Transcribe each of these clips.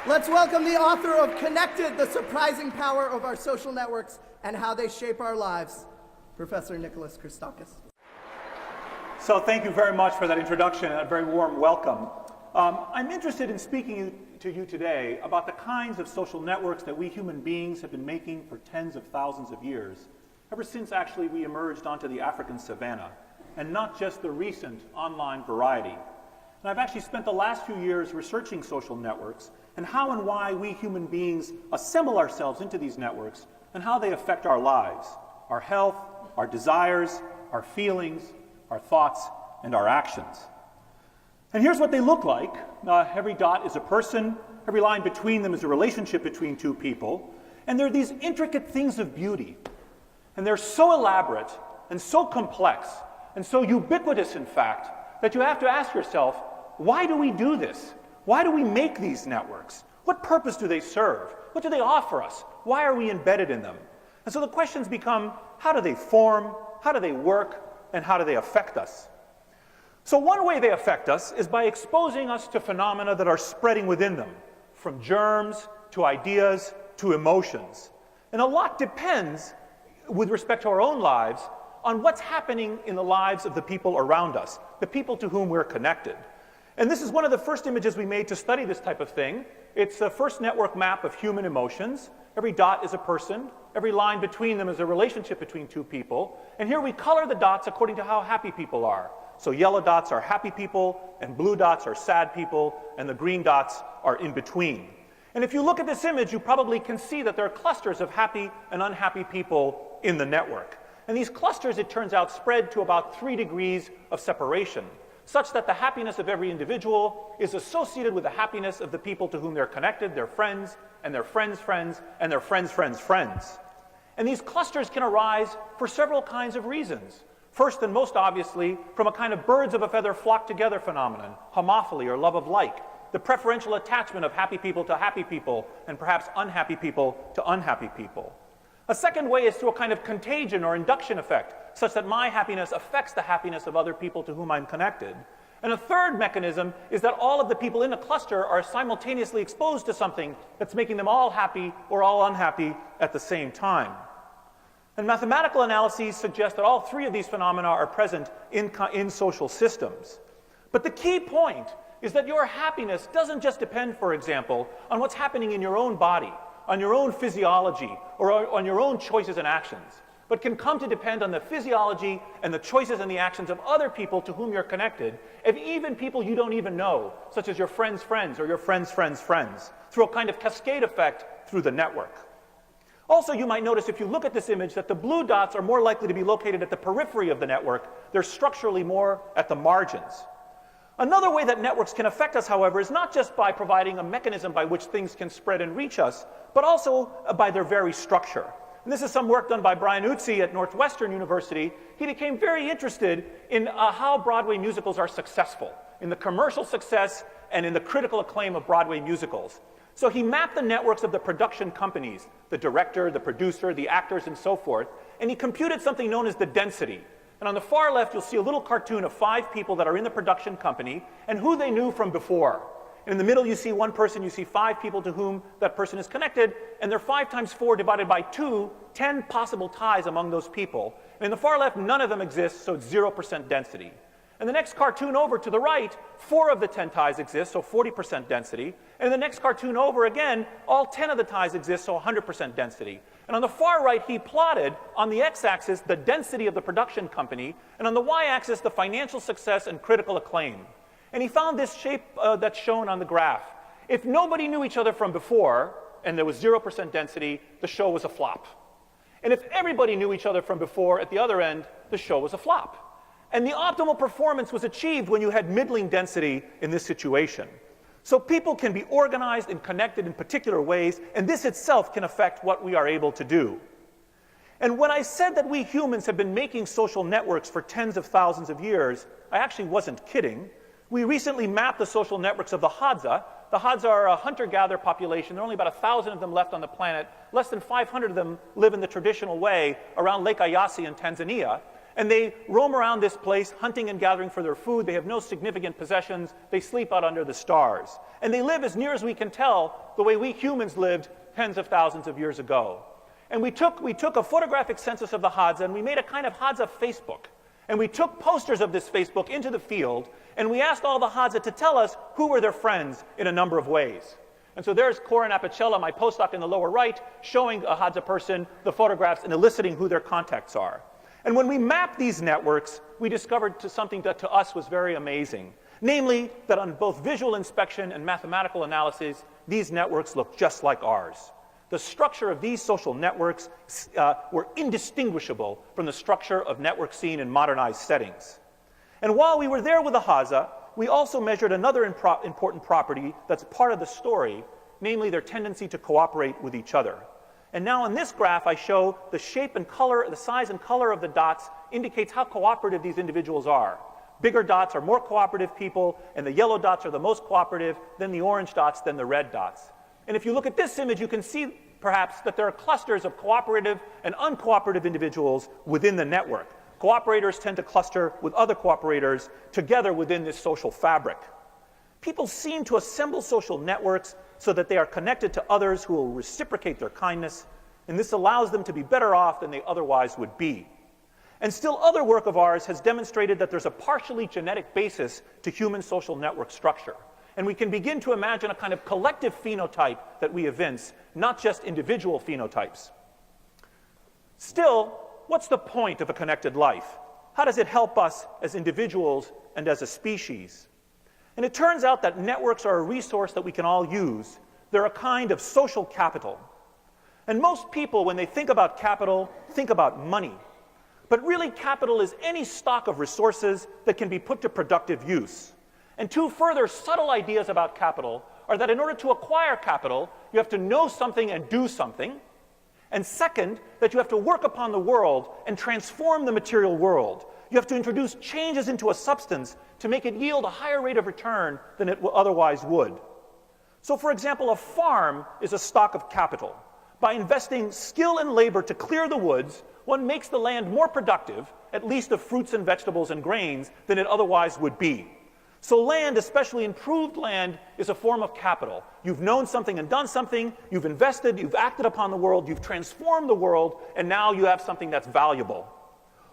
Let's welcome the author of Connected, The Surprising Power of Our Social Networks and How They Shape Our Lives, Professor Nicholas Christakis. So thank you very much for that introduction and a very warm welcome. I'm interested in speaking to you today about the kinds of social networks that we human beings have been making for tens of thousands of years, ever since actually we emerged onto the African savanna, and not just the recent online variety. And I've actually spent the last few years researching social networks and how and why we human beings assemble ourselves into these networks and how they affect our lives, our health, our desires, our feelings, our thoughts, and our actions. And here's what they look like. Every dot is a person. Every line between them is a relationship between two people. And they're these intricate things of beauty. And they're so elaborate and so complex and so ubiquitous, in fact, that you have to ask yourself, why do we do this? Why do we make these networks? What purpose do they serve? What do they offer us? Why are we embedded in them? And so the questions become, how do they form? How do they work? And how do they affect us? So one way they affect us is by exposing us to phenomena that are spreading within them, from germs to ideas to emotions. And a lot depends, with respect to our own lives, on what's happening in the lives of the people around us, the people to whom we're connected. And this is one of the first images we made to study this type of thing. It's the first network map of human emotions. Every dot is a person. Every line between them is a relationship between two people. And here we color the dots according to how happy people are. So yellow dots are happy people, and blue dots are sad people, and the green dots are in between. And if you look at this image, you probably can see that there are clusters of happy and unhappy people in the network. And these clusters, it turns out, spread to about 3 degrees of separation, such that the happiness of every individual is associated with the happiness of the people to whom they're connected, their friends, and their friends' friends, and their friends' friends' friends. And these clusters can arise for several kinds of reasons. First and most obviously, from a kind of birds of a feather flock together phenomenon, homophily or love of like, the preferential attachment of happy people to happy people, and perhaps unhappy people to unhappy people. A second way is through a kind of contagion or induction effect, such that my happiness affects the happiness of other people to whom I'm connected. And a third mechanism is that all of the people in a cluster are simultaneously exposed to something that's making them all happy or all unhappy at the same time. And mathematical analyses suggest that all 3 of these phenomena are present in social systems. But the key point is that your happiness doesn't just depend, for example, on what's happening in your own body, on your own physiology, or on your own choices and actions, but can come to depend on the physiology and the choices and the actions of other people to whom you're connected, and even people you don't even know, such as your friend's friends or your friend's friend's friends, through a kind of cascade effect through the network. Also, you might notice if you look at this image that the blue dots are more likely to be located at the periphery of the network. They're structurally more at the margins. Another way that networks can affect us, however, is not just by providing a mechanism by which things can spread and reach us, but also by their very structure. And this is some work done by Brian Utsi at Northwestern University. He became very interested in how Broadway musicals are successful, in the commercial success and in the critical acclaim of Broadway musicals. So he mapped the networks of the production companies, the director, the producer, the actors, and so forth, and he computed something known as the density. And on the far left, you'll see a little cartoon of 5 people that are in the production company and who they knew from before. And in the middle, you see one person, you see 5 people to whom that person is connected, and they're 5 times 4 divided by 2, 10 possible ties among those people. And in the far left, none of them exist, so it's 0% density. And the next cartoon over to the right, 4 of the 10 ties exist, so 40% density. And the next cartoon over again, all 10 of the ties exist, so 100% density. And on the far right, he plotted on the x-axis the density of the production company, and on the y-axis the financial success and critical acclaim. And he found this shape that's shown on the graph. If nobody knew each other from before, and there was 0% density, the show was a flop. And if everybody knew each other from before, at the other end, the show was a flop. And the optimal performance was achieved when you had middling density in this situation. So people can be organized and connected in particular ways, and this itself can affect what we are able to do. And when I said that we humans have been making social networks for tens of thousands of years, I actually wasn't kidding. We recently mapped the social networks of the Hadza. The Hadza are a hunter-gatherer population. There are only about 1,000 of them left on the planet. Less than 500 of them live in the traditional way around Lake Eyasi in Tanzania. And they roam around this place, hunting and gathering for their food. They have no significant possessions. They sleep out under the stars. And they live, as near as we can tell, the way we humans lived tens of thousands of years ago. And we took a photographic census of the Hadza, and we made a kind of Hadza Facebook. And we took posters of this Facebook into the field, and we asked all the Hadza to tell us who were their friends in a number of ways. And so there's Corin Apicella, my postdoc in the lower right, showing a Hadza person the photographs and eliciting who their contacts are. And when we mapped these networks, we discovered something that to us was very amazing. Namely, that on both visual inspection and mathematical analysis, these networks look just like ours. The structure of these social networks were indistinguishable from the structure of networks seen in modernized settings. And while we were there with the Hadza, we also measured another important property that's part of the story, namely their tendency to cooperate with each other. And now in this graph, I show the shape and color, the size and color of the dots indicates how cooperative these individuals are. Bigger dots are more cooperative people, and the yellow dots are the most cooperative, then the orange dots, then the red dots. And if you look at this image, you can see perhaps that there are clusters of cooperative and uncooperative individuals within the network. Cooperators tend to cluster with other cooperators together within this social fabric. People seem to assemble social networks so that they are connected to others who will reciprocate their kindness, and this allows them to be better off than they otherwise would be. And still other work of ours has demonstrated that there's a partially genetic basis to human social network structure. And we can begin to imagine a kind of collective phenotype that we evince, not just individual phenotypes. Still, what's the point of a connected life? How does it help us as individuals and as a species? And it turns out that networks are a resource that we can all use. They're a kind of social capital. And most people, when they think about capital, think about money. But really, capital is any stock of resources that can be put to productive use. And two further subtle ideas about capital are that in order to acquire capital, you have to know something and do something. And second, that you have to work upon the world and transform the material world. You have to introduce changes into a substance to make it yield a higher rate of return than it otherwise would. So, for example, a farm is a stock of capital. By investing skill and labor to clear the woods, one makes the land more productive, at least of fruits and vegetables and grains, than it otherwise would be. So land, especially improved land, is a form of capital. You've known something and done something, you've invested, you've acted upon the world, you've transformed the world, and now you have something that's valuable.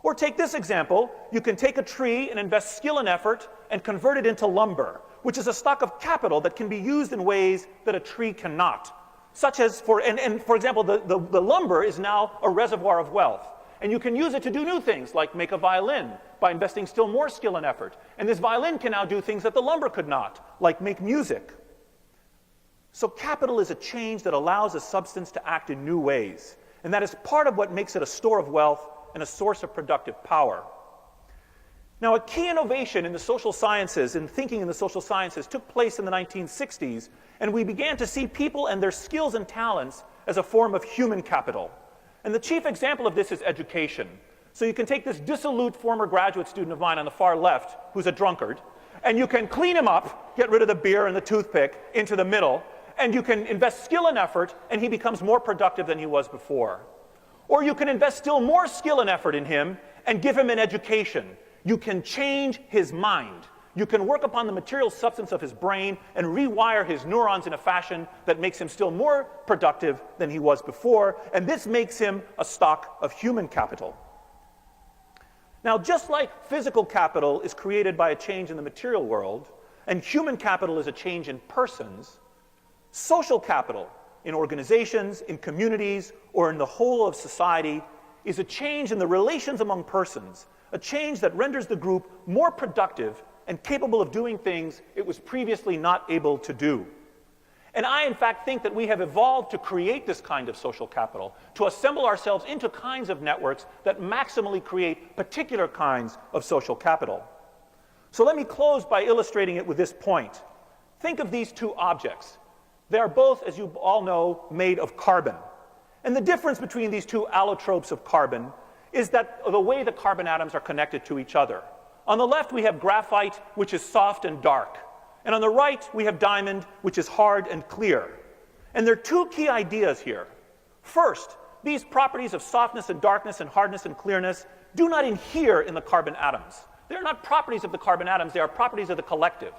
Or take this example, you can take a tree and invest skill and effort and convert it into lumber, which is a stock of capital that can be used in ways that a tree cannot. Such as, for example, the lumber is now a reservoir of wealth. And you can use it to do new things, like make a violin, by investing still more skill and effort. And this violin can now do things that the lumber could not, like make music. So capital is a change that allows a substance to act in new ways. And that is part of what makes it a store of wealth and a source of productive power. Now, a key innovation in the social sciences, in thinking in the social sciences, took place in the 1960s, and we began to see people and their skills and talents as a form of human capital. And the chief example of this is education. So you can take this dissolute former graduate student of mine on the far left, who's a drunkard, and you can clean him up, get rid of the beer and the toothpick, into the middle, and you can invest skill and effort, and he becomes more productive than he was before. Or you can invest still more skill and effort in him and give him an education. You can change his mind. You can work upon the material substance of his brain and rewire his neurons in a fashion that makes him still more productive than he was before, and this makes him a stock of human capital. Now, just like physical capital is created by a change in the material world, and human capital is a change in persons, social capital in organizations, in communities, or in the whole of society is a change in the relations among persons, a change that renders the group more productive and capable of doing things it was previously not able to do. And I, in fact, think that we have evolved to create this kind of social capital, to assemble ourselves into kinds of networks that maximally create particular kinds of social capital. So let me close by illustrating it with this point. Think of these two objects. They are both, as you all know, made of carbon. And the difference between these two allotropes of carbon is that the way the carbon atoms are connected to each other. On the left, we have graphite, which is soft and dark. And on the right, we have diamond, which is hard and clear. And there are two key ideas here. First, these properties of softness and darkness and hardness and clearness do not inhere in the carbon atoms. They are not properties of the carbon atoms, they are properties of the collective.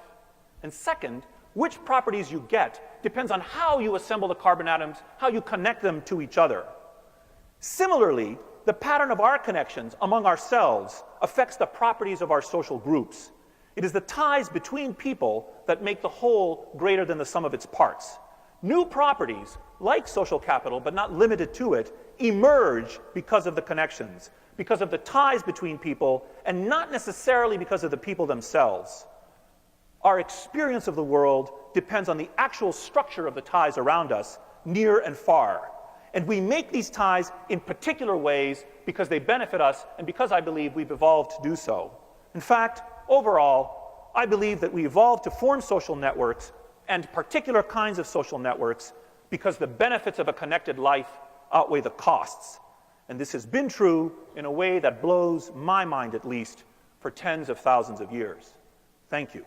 And second, which properties you get depends on how you assemble the carbon atoms, how you connect them to each other. Similarly, the pattern of our connections among ourselves affects the properties of our social groups. It is the ties between people that make the whole greater than the sum of its parts. New properties, like social capital, but not limited to it, emerge because of the connections, because of the ties between people, and not necessarily because of the people themselves. Our experience of the world depends on the actual structure of the ties around us, near and far. And we make these ties in particular ways because they benefit us and because I believe we've evolved to do so. In fact, overall, I believe that we evolved to form social networks and particular kinds of social networks because the benefits of a connected life outweigh the costs. And this has been true in a way that blows my mind, at least, for tens of thousands of years. Thank you.